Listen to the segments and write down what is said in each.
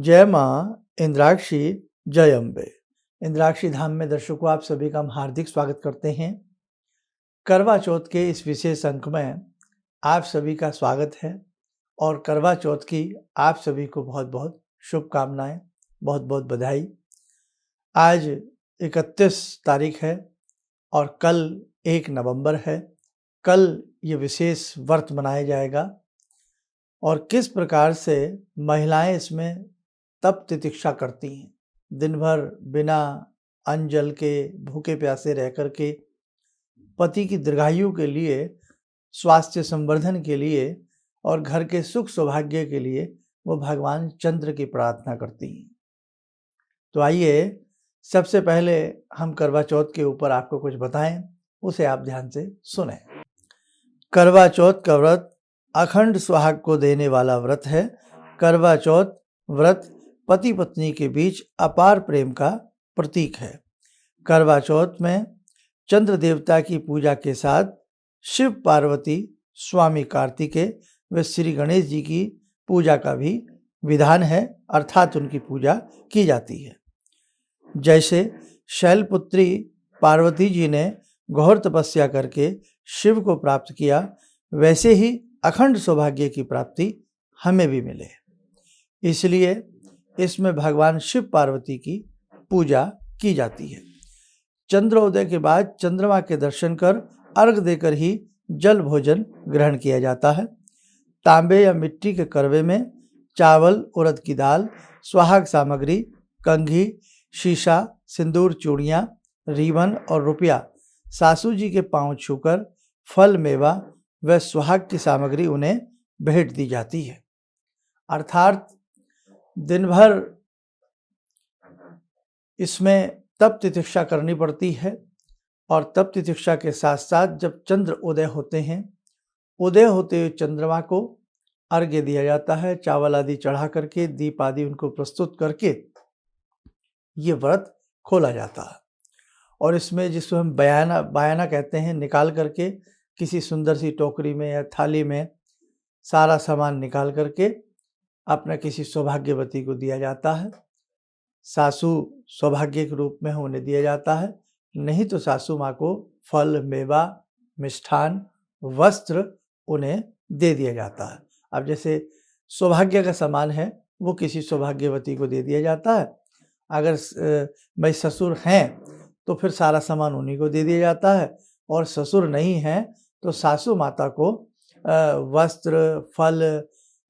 जय माँ इंद्राक्षी, जय अम्बे। इंद्राक्षी धाम में दर्शकों आप सभी का हम हार्दिक स्वागत करते हैं। करवा चौथ के इस विशेष अंक में आप सभी का स्वागत है और करवा चौथ की आप सभी को बहुत बहुत शुभकामनाएं, बहुत बहुत बधाई। आज 31 तारीख है और कल 1 नवंबर है। कल ये विशेष व्रत मनाया जाएगा और किस प्रकार से महिलाएं इसमें तप तितिक्षा करती हैं, दिन भर बिना अन्न जल के भूखे प्यासे रह कर के पति की दीर्घायु के लिए, स्वास्थ्य संवर्धन के लिए और घर के सुख सौभाग्य के लिए वो भगवान चंद्र की प्रार्थना करती हैं। तो आइए सबसे पहले हम करवा चौथ के ऊपर आपको कुछ बताएं, उसे आप ध्यान से सुनें। करवा चौथ का व्रत अखंड सुहाग को देने वाला व्रत है। करवा चौथ व्रत पति पत्नी के बीच अपार प्रेम का प्रतीक है। करवा चौथ में चंद्र देवता की पूजा के साथ शिव पार्वती, स्वामी कार्तिकेय व श्री गणेश जी की पूजा का भी विधान है, अर्थात उनकी पूजा की जाती है। जैसे शैलपुत्री पार्वती जी ने घोर तपस्या करके शिव को प्राप्त किया, वैसे ही अखंड सौभाग्य की प्राप्ति हमें भी मिले। इसलिए इसमें भगवान शिव पार्वती की पूजा की जाती है। चंद्रोदय के बाद चंद्रमा के दर्शन कर अर्घ देकर ही जल भोजन ग्रहण किया जाता है। तांबे या मिट्टी के करवे में चावल, उड़द की दाल, सुहाग सामग्री, कंघी, शीशा, सिंदूर, चूड़ियाँ, रीबन और रुपया सासू जी के पांव छूकर फल, मेवा व सुहाग की सामग्री उन्हें भेंट दी जाती है। अर्थात दिन भर इसमें तप तितिक्षा करनी पड़ती है और तप तितिक्षा के साथ साथ जब चंद्र उदय होते हैं, उदय होते हुए चंद्रमा को अर्घ्य दिया जाता है। चावल आदि चढ़ा करके, दीप आदि उनको प्रस्तुत करके ये व्रत खोला जाता है। और इसमें जिसको हम बयाना कहते हैं, निकाल करके किसी सुंदर सी टोकरी में या थाली में सारा सामान निकाल करके अपना किसी सौभाग्यवती को दिया जाता है। सासू सौभाग्य के रूप में उन्हें दिया जाता है, नहीं तो सासू माँ को फल, मेवा, मिष्ठान, वस्त्र उन्हें दे दिया जाता है। अब जैसे सौभाग्य का सामान है वो किसी सौभाग्यवती को दे दिया जाता है। अगर भाई ससुर हैं तो फिर सारा सामान उन्हीं को दे दिया जाता है, और ससुर नहीं हैं तो सासू माता को वस्त्र, फल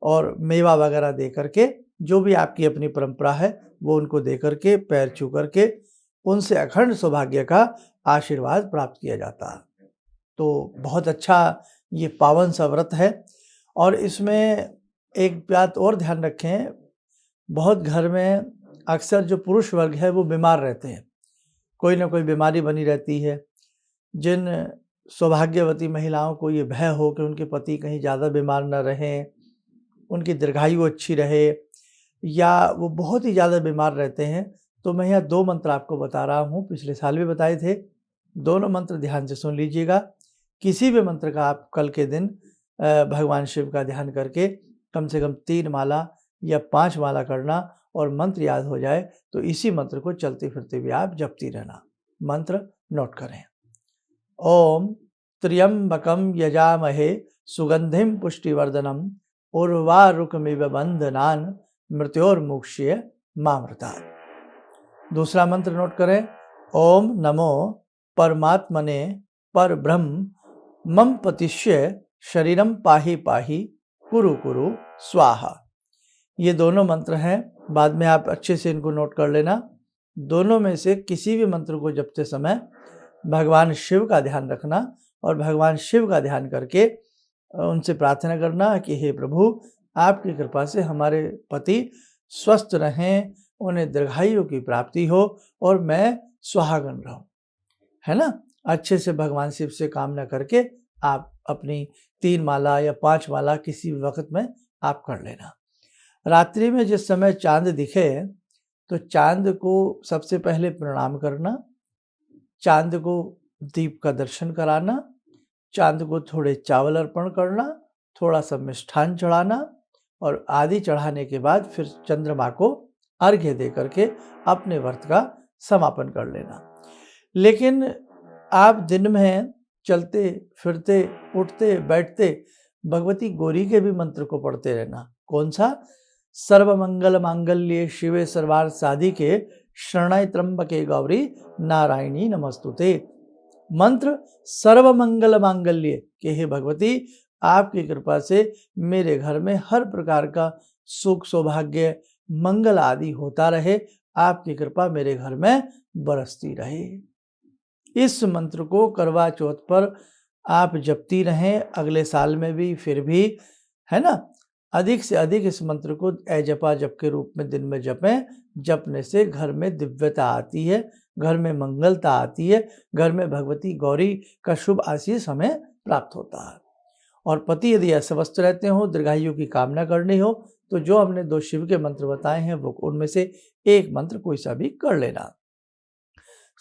और मेवा वगैरह दे करके, जो भी आपकी अपनी परंपरा है वो उनको दे करके, पैर छू करके उनसे अखंड सौभाग्य का आशीर्वाद प्राप्त किया जाता है। तो बहुत अच्छा ये पावन सा व्रत है। और इसमें एक बात और ध्यान रखें, बहुत घर में अक्सर जो पुरुष वर्ग है वो बीमार रहते हैं, कोई ना कोई बीमारी बनी रहती है। जिन सौभाग्यवती महिलाओं को ये भय हो कि उनके पति कहीं ज़्यादा बीमार न रहें, उनकी दीर्घायु अच्छी रहे, या वो बहुत ही ज़्यादा बीमार रहते हैं, तो मैं यहाँ 2 मंत्र आपको बता रहा हूँ, पिछले साल भी बताए थे। दोनों मंत्र ध्यान से सुन लीजिएगा। किसी भी मंत्र का आप कल के दिन भगवान शिव का ध्यान करके कम से कम 3 माला या 5 माला करना, और मंत्र याद हो जाए तो इसी मंत्र को चलते फिरते भी आप जपती रहना। मंत्र नोट करें। ओम त्र्यंबकम यजामहे सुगंधिम पुष्टिवर्धनम उर्वारुकमिव बंधनान मृत्योर्मुक्ष्य मामृतात्। दूसरा मंत्र नोट करें। ओम नमो परमात्मने परब्रह्म मम पतिष्य शरीरम पाहि पाहि कुरु कुरु स्वाहा। ये दोनों मंत्र हैं, बाद में आप अच्छे से इनको नोट कर लेना। दोनों में से किसी भी मंत्र को जपते समय भगवान शिव का ध्यान रखना और भगवान शिव का ध्यान करके उनसे प्रार्थना करना कि हे प्रभु, आपकी कृपा से हमारे पति स्वस्थ रहें, उन्हें दीर्घायु की प्राप्ति हो और मैं सुहागन रहूं, है ना। अच्छे से भगवान शिव से कामना करके आप अपनी 3 माला या 5 माला किसी भी वक्त में आप कर लेना। रात्रि में जिस समय चांद दिखे तो चांद को सबसे पहले प्रणाम करना, चांद को दीप का दर्शन कराना, चांद को थोड़े चावल अर्पण करना, थोड़ा सा मिष्ठान चढ़ाना, और आदि चढ़ाने के बाद फिर चंद्रमा को अर्घ्य दे करके अपने व्रत का समापन कर लेना। लेकिन आप दिन में चलते फिरते उठते बैठते भगवती गौरी के भी मंत्र को पढ़ते रहना। कौन सा? सर्वमंगल मांगल्ये शिवे सर्वार्थ साधिके शरणाय त्र्यंबके गौरी नारायणी नमस्तुते। मंत्र सर्वमंगल मांगल्य कि हे भगवती, आपकी कृपा से मेरे घर में हर प्रकार का सुख सौभाग्य मंगल आदि होता रहे, आपकी कृपा मेरे घर में बरसती रहे। इस मंत्र को करवा चौथ पर आप जपती रहें, अगले साल में भी, फिर भी, है ना। अधिक से अधिक इस मंत्र को जपा जप के रूप में दिन में जपें। जपने से घर में दिव्यता आती है, घर में मंगलता आती है, घर में भगवती गौरी का शुभ आशीष हमें प्राप्त होता है। और पति यदि अस्वस्थ रहते हो, दीर्घायु की कामना करनी हो, तो जो हमने 2 शिव के मंत्र बताए हैं वो उनमें से एक मंत्र कोई सा भी कर लेना।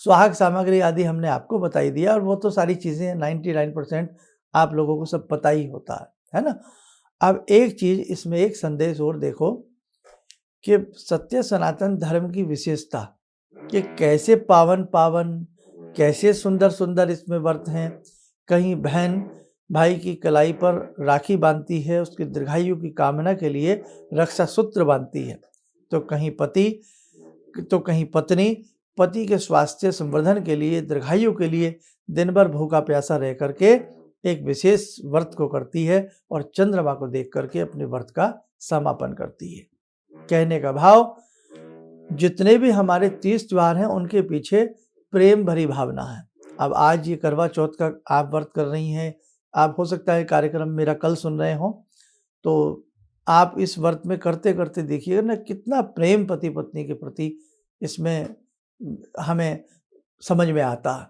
सुहाग सामग्री आदि हमने आपको बताई दिया, और वो तो सारी चीज़ें 99% आप लोगों को सब पता ही होता है ना। अब एक चीज़ इसमें, एक संदेश और देखो कि सत्य सनातन धर्म की विशेषता कि कैसे पावन पावन, कैसे सुंदर सुंदर इसमें व्रत हैं। कहीं बहन भाई की कलाई पर राखी बांधती है, उसकी दीर्घायु की कामना के लिए रक्षा सूत्र बांधती है, तो कहीं पति, तो कहीं पत्नी पति के स्वास्थ्य संवर्धन के लिए, दीर्घायु के लिए दिन भर भूखा प्यासा रह करके एक विशेष व्रत को करती है और चंद्रमा को देख करके अपने व्रत का समापन करती है। कहने का भाव, जितने भी हमारे 30 त्योहार हैं उनके पीछे प्रेम भरी भावना है। अब आज ये करवा चौथ का आप व्रत कर रही हैं, आप हो सकता है कार्यक्रम मेरा कल सुन रहे हो, तो आप इस व्रत में करते करते देखिएगा ना कितना प्रेम पति पत्नी के प्रति इसमें हमें समझ में आता है।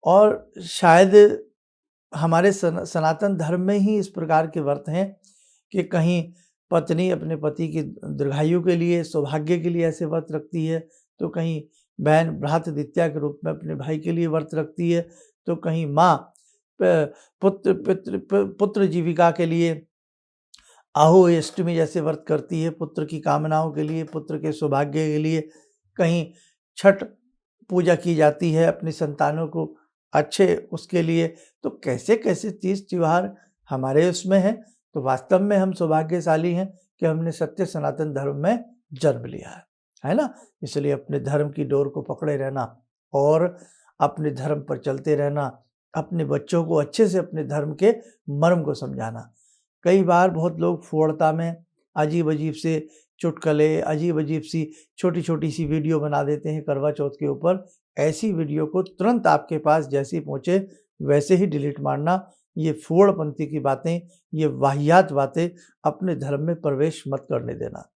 और शायद हमारे सनातन धर्म में ही इस प्रकार के व्रत हैं कि कहीं पत्नी अपने पति की दीर्घायु के लिए, सौभाग्य के लिए ऐसे व्रत रखती है, तो कहीं बहन भ्रातृद्वितीया के रूप में अपने भाई के लिए व्रत रखती है, तो कहीं माँ पुत्र जीविका के लिए आहो अष्टमी जैसे व्रत करती है, पुत्र की कामनाओं के लिए, पुत्र के सौभाग्य के लिए। कहीं छठ पूजा की जाती है अपनी संतानों को अच्छे उसके लिए। तो कैसे कैसे 30 त्योहार हमारे उसमें हैं। तो वास्तव में हम सौभाग्यशाली हैं कि हमने सत्य सनातन धर्म में जन्म लिया है ना। इसलिए अपने धर्म की डोर को पकड़े रहना और अपने धर्म पर चलते रहना, अपने बच्चों को अच्छे से अपने धर्म के मर्म को समझाना। कई बार बहुत लोग फूहड़ता में अजीब अजीब से चुटकुले, अजीब अजीब सी छोटी छोटी सी वीडियो बना देते हैं करवा चौथ के ऊपर। ऐसी वीडियो को तुरंत आपके पास जैसे ही पहुँचे वैसे ही डिलीट मारना। ये फूहड़पंथी की बातें, ये वाहियात बातें अपने धर्म में प्रवेश मत करने देना।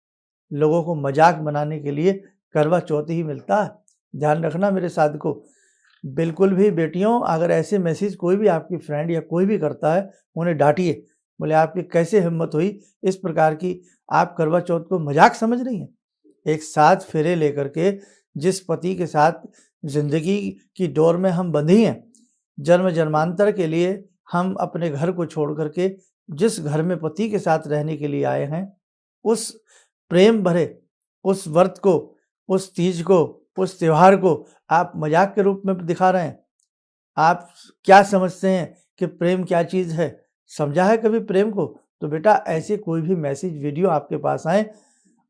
लोगों को मजाक बनाने के लिए करवा चौथ ही मिलता है, ध्यान रखना मेरे साधकों। बिल्कुल भी बेटियों, अगर ऐसे मैसेज कोई भी आपकी फ्रेंड या कोई भी करता है, उन्हें डांटिए। बोले आपकी कैसे हिम्मत हुई इस प्रकार की, आप करवा चौथ को मजाक समझ रही हैं। एक साथ फेरे लेकर के जिस पति के साथ जिंदगी की डोर में हम बंधी हैं, जन्म जन्मांतर के लिए हम अपने घर को छोड़ करके जिस घर में पति के साथ रहने के लिए आए हैं, उस प्रेम भरे उस व्रत को, उस तीज को, उस त्योहार को आप मजाक के रूप में दिखा रहे हैं। आप क्या समझते हैं कि प्रेम क्या चीज़ है? समझा है कभी प्रेम को? तो बेटा ऐसे कोई भी मैसेज वीडियो आपके पास आए,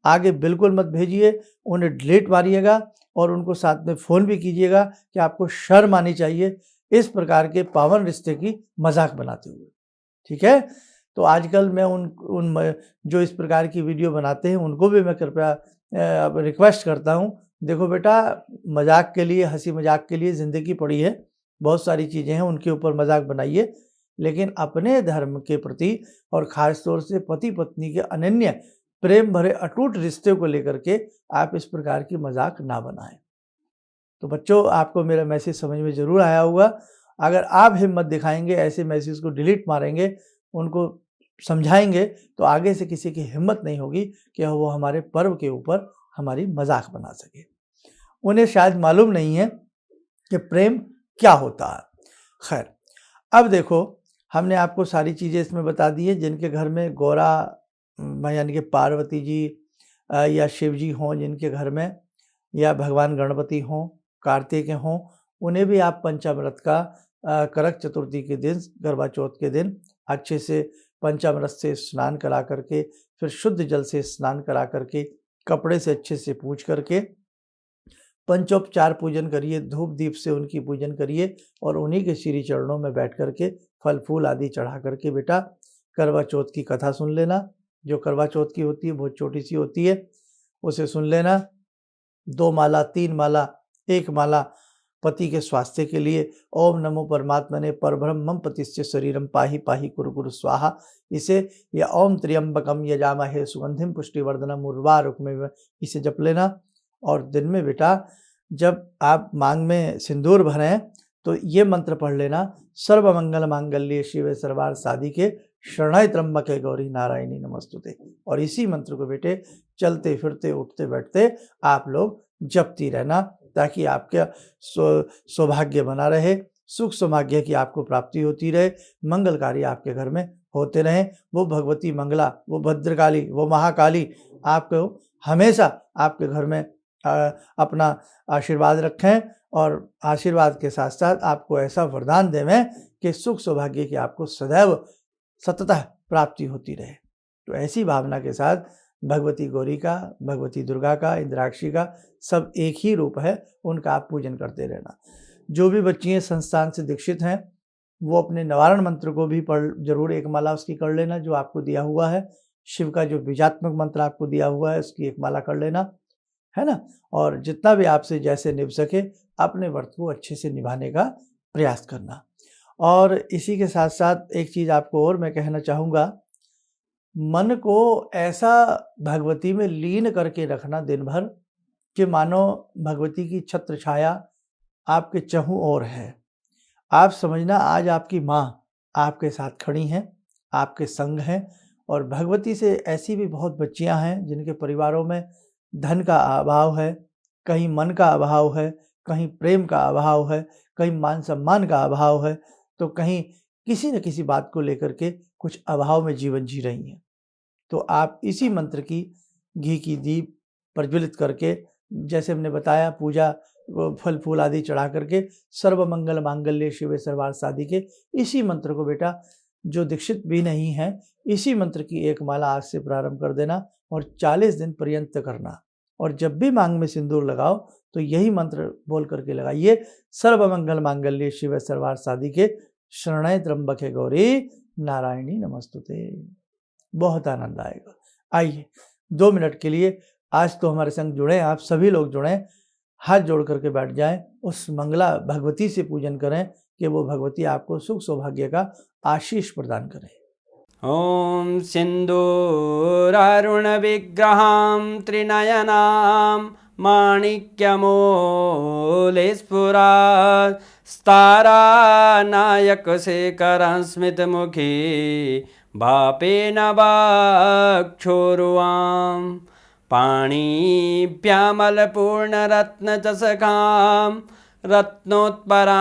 आगे बिल्कुल मत भेजिए, उन्हें डिलीट मारिएगा और उनको साथ में फ़ोन भी कीजिएगा कि आपको शर्म आनी चाहिए इस प्रकार के पावन रिश्ते की मजाक बनाते हुए। ठीक है? तो आजकल मैं उन जो इस प्रकार की वीडियो बनाते हैं उनको भी मैं कृपया रिक्वेस्ट करता हूँ, देखो बेटा मजाक के लिए, हंसी मजाक के लिए ज़िंदगी पड़ी है, बहुत सारी चीज़ें हैं उनके ऊपर मजाक बनाइए, लेकिन अपने धर्म के प्रति और ख़ास तौर से पति पत्नी के अनन्य प्रेम भरे अटूट रिश्ते को लेकर के आप इस प्रकार की मजाक ना बनाएं। तो बच्चों, आपको मेरा मैसेज समझ में ज़रूर आया होगा। अगर आप हिम्मत दिखाएंगे, ऐसे मैसेज को डिलीट मारेंगे, उनको समझाएंगे, तो आगे से किसी की हिम्मत नहीं होगी कि वो हमारे पर्व के ऊपर हमारी मजाक बना सके। उन्हें शायद मालूम नहीं है कि प्रेम क्या होता है। खैर, अब देखो हमने आपको सारी चीज़ें इसमें बता दी है। जिनके घर में गौरा यानी कि पार्वती जी, या शिव जी हों जिनके घर में, या भगवान गणपति हों, कार्तिक हों, उन्हें भी आप पंचामृत का करक चतुर्थी के दिन, करवा चौथ के दिन अच्छे से पंचामृत से स्नान करा करके, फिर शुद्ध जल से स्नान करा करके, कपड़े से अच्छे से पूछ करके पंचोपचार पूजन करिए, धूप दीप से उनकी पूजन करिए और उन्हीं के श्री चरणों में बैठ करके फल फूल आदि चढ़ा करके बेटा करवा चौथ की कथा सुन लेना। जो करवा चौथ की होती है बहुत छोटी सी होती है, उसे सुन लेना। 2 माला, 3 माला, 1 माला पति के स्वास्थ्य के लिए ओम नमो परमात्मने परब्रह्मं पतिस्य शरीरम पाहि पाहि कुरु कुरु स्वाहा, इसे या ओम त्र्यंबकम यजामहे सुगंधिम पुष्टिवर्धनम उर्वारुकमेव, इसे जप लेना। और दिन में बेटा जब आप मांग में सिंदूर भरें तो ये मंत्र पढ़ लेना, सर्वमंगल मांगल्ये शिवे सर्वार्थ साधिके शरणाय त्र्यंबके गौरी नारायणी नमस्तुते। और इसी मंत्र को बेटे चलते फिरते उठते बैठते आप लोग जपती रहना, ताकि आपका सौभाग्य बना रहे, सुख सौभाग्य की आपको प्राप्ति होती रहे, मंगल कार्य आपके घर में होते रहें। वो भगवती मंगला, वो भद्रकाली, वो महाकाली आपको हमेशा आपके घर में अपना आशीर्वाद रखें और आशीर्वाद के साथ साथ आपको ऐसा वरदान देवें कि सुख सौभाग्य की आपको सदैव सततः प्राप्ति होती रहे। तो ऐसी भावना के साथ भगवती गौरी का, भगवती दुर्गा का, इंद्राक्षी का सब एक ही रूप है, उनका आप पूजन करते रहना। जो भी बच्चियाँ संस्थान से दीक्षित हैं वो अपने निवारण मंत्र को भी पढ़ जरूर, 1 माला उसकी कर लेना जो आपको दिया हुआ है। शिव का जो बीजात्मक मंत्र आपको दिया हुआ है उसकी 1 माला कर लेना, है ना। और जितना भी आपसे जैसे निभ सके अपने व्रत को अच्छे से निभाने का प्रयास करना। और इसी के साथ साथ एक चीज़ आपको और मैं कहना चाहूँगा, मन को ऐसा भगवती में लीन करके रखना दिन भर कि मानो भगवती की छत्र छाया आपके चहुं ओर है। आप समझना आज आपकी माँ आपके साथ खड़ी हैं, आपके संग हैं। और भगवती से ऐसी भी बहुत बच्चियां हैं जिनके परिवारों में धन का अभाव है, कहीं मन का अभाव है, कहीं प्रेम का अभाव है, कहीं मान सम्मान का अभाव है, तो कहीं किसी न किसी बात को लेकर के कुछ अभाव में जीवन जी रही हैं। तो आप इसी मंत्र की घी की दीप प्रज्वलित करके, जैसे हमने बताया, पूजा फल फूल आदि चढ़ा करके सर्वमंगल मांगल्ये शिवे सर्वार्थ साधिके, इसी मंत्र को बेटा जो दीक्षित भी नहीं है इसी मंत्र की 1 माला आज से प्रारंभ कर देना और 40 दिन पर्यंत करना। और जब भी मांग में सिंदूर लगाओ तो यही मंत्र बोल करके लगाइए, सर्वमंगल मांगल्ये शिवे सर्वार्थ साधिके शरणाय त्र्यंबके गौरी नारायणी नमस्तुते। बहुत आनंद आएगा। आइए 2 मिनट के लिए आज तो हमारे संग जुड़े, आप सभी लोग जुड़ें, हाथ जोड़ करके बैठ जाएं, उस मंगला भगवती से पूजन करें कि वो भगवती आपको सुख सौभाग्य का आशीष प्रदान करें। ओम सिंदूरारुण विग्रहां त्रिनयनां माणिक्यमूले स्फुरात् स्तारानायकशेखरं स्मितमुखी बापेन वाक्षोरुवां पाणिभ्यामलपूर्णरत्नचषकां रत्नोत्परां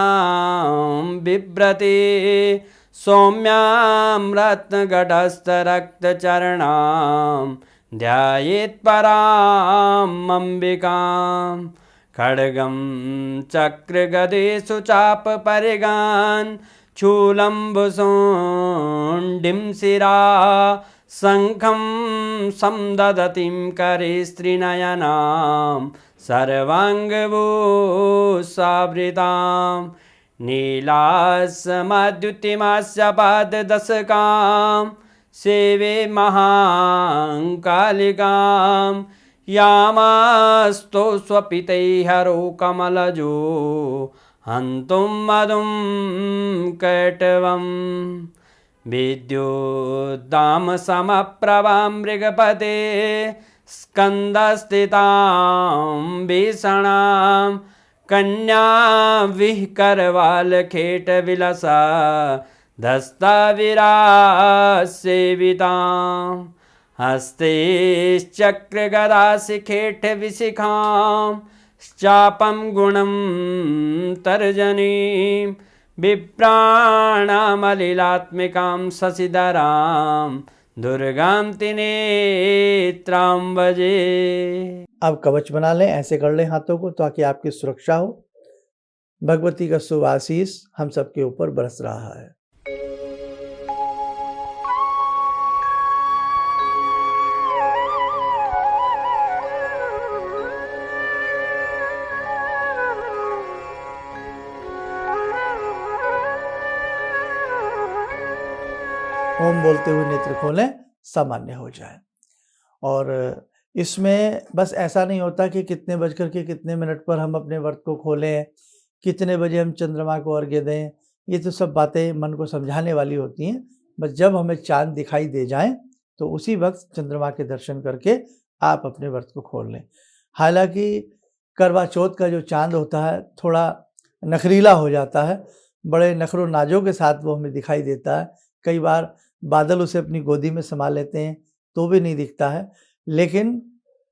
बिभ्रति सौम्यां रत्नघटस्थरक्तचरणां ध्यायेत् पराम् अम्बिकां खड्गं चक्रगदेषु चापपरिगान् चूलम्बुशोण्डिं शिरा शङ्खं समदधतीं करे स्त्रीनयनां सर्वाङ्गभूषावृतां नीलास्मद्युतिमास्य पाददशकां सेवे महाकालिकां यामास्तो स्वपितैहरो कमलजो हन्तुं मधुं कैटवं विद्युद्दामसमप्रभां मृगपते स्कन्दस्थितां भीषणां कन्यां विहकरवालखेटविलसा धस्ताविरासेवितां हस्तेश्चक्रगदाशिखेटविशिखां चापं गुणं तर्जनीं विप्राणामलिलात्मिकां शशिधरां दुर्गां नेत्रां भजे। अब कवच बना लें, ऐसे कर लें हाथों को ताकि आपकी सुरक्षा हो। भगवती का शुभ आशीष हम सबके ऊपर बरस रहा है। ओम बोलते हुए नेत्र खोलें, सामान्य हो जाए। और इसमें बस ऐसा नहीं होता कि कितने बजकर के कितने मिनट पर हम अपने व्रत को खोलें, कितने बजे हम चंद्रमा को अर्घ्य दें, ये तो सब बातें मन को समझाने वाली होती हैं। बस जब हमें चांद दिखाई दे जाए तो उसी वक्त चंद्रमा के दर्शन करके आप अपने व्रत को खोल लें। हालांकि करवा चौथ का जो चांद होता है थोड़ा नखरीला हो जाता है, बड़े नखरों नाजों के साथ वो हमें दिखाई देता है। कई बार बादल उसे अपनी गोदी में समा लेते हैं तो भी नहीं दिखता है, लेकिन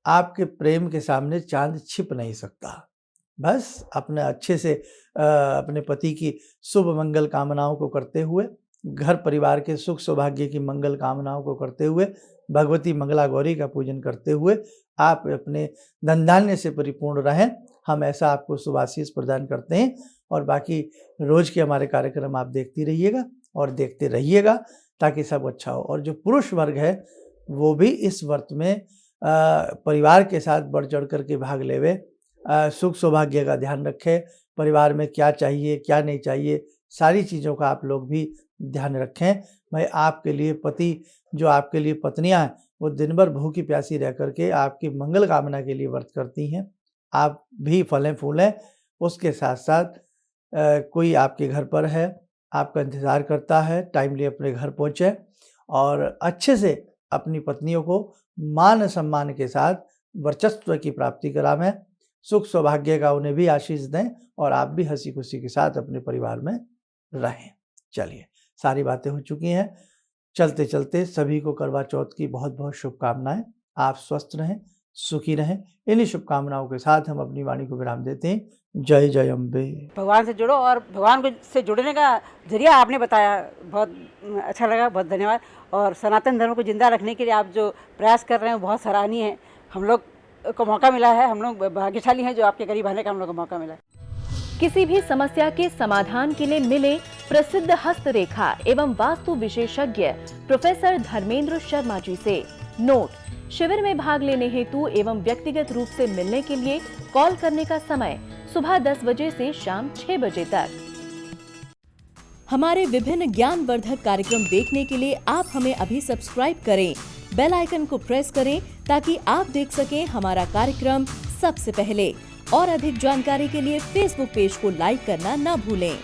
आपके प्रेम के सामने चांद छिप नहीं सकता। बस अपने अच्छे से अपने पति की शुभ मंगल कामनाओं को करते हुए, घर परिवार के सुख सौभाग्य की मंगल कामनाओं को करते हुए, भगवती मंगला गौरी का पूजन करते हुए आप अपने धन धान्य से परिपूर्ण रहें। हम ऐसा आपको शुभ आशीष प्रदान करते हैं। और बाकी रोज के हमारे कार्यक्रम आप देखती रहिएगा और देखते रहिएगा ताकि सब अच्छा हो। और जो पुरुष वर्ग है वो भी इस व्रत में परिवार के साथ बढ़ चढ़ करके भाग लेवे, सुख सौभाग्य का ध्यान रखें, परिवार में क्या चाहिए क्या नहीं चाहिए सारी चीज़ों का आप लोग भी ध्यान रखें। भाई आपके लिए पति, जो आपके लिए पत्नियां हैं, वो दिन भर भूखी प्यासी रह करके आपकी मंगल कामना के लिए व्रत करती हैं। आप भी फलें फूलें, उसके साथ साथ कोई आपके घर पर है, आपका इंतज़ार करता है, टाइमली अपने घर पहुँचे और अच्छे से अपनी पत्नियों को मान सम्मान के साथ वर्चस्व की प्राप्ति करावें, सुख सौभाग्य का उन्हें भी आशीष दें और आप भी हंसी खुशी के साथ अपने परिवार में रहें। चलिए, सारी बातें हो चुकी हैं। चलते चलते सभी को करवा चौथ की बहुत बहुत शुभकामनाएं। आप स्वस्थ रहें, सुखी रहें। इन्हीं शुभकामनाओं के साथ हम अपनी वाणी को विराम देते हैं। जय जय अम्बे। भगवान से जुड़ो और भगवान को से जुड़ने का जरिया आपने बताया, बहुत अच्छा लगा, बहुत धन्यवाद। और सनातन धर्म को जिंदा रखने के लिए आप जो प्रयास कर रहे हैं बहुत सराहनीय है। हम लोग को मौका मिला है, हम लोग भाग्यशाली हैं जो आपके करीब आने का हम लोग को मौका मिला है। किसी भी समस्या के समाधान के लिए मिले प्रसिद्ध हस्तरेखा एवं वास्तु विशेषज्ञ प्रोफेसर धर्मेंद्र शर्मा जी से। नोट: शिविर में भाग लेने हेतु एवं व्यक्तिगत रूप से मिलने के लिए कॉल करने का समय सुबह 10 बजे से शाम 6 बजे तक। हमारे विभिन्न ज्ञानवर्धक कार्यक्रम देखने के लिए आप हमें अभी सब्सक्राइब करें, बेल आइकन को प्रेस करें ताकि आप देख सकें हमारा कार्यक्रम सबसे पहले। और अधिक जानकारी के लिए फेसबुक पेज को लाइक करना न भूलें।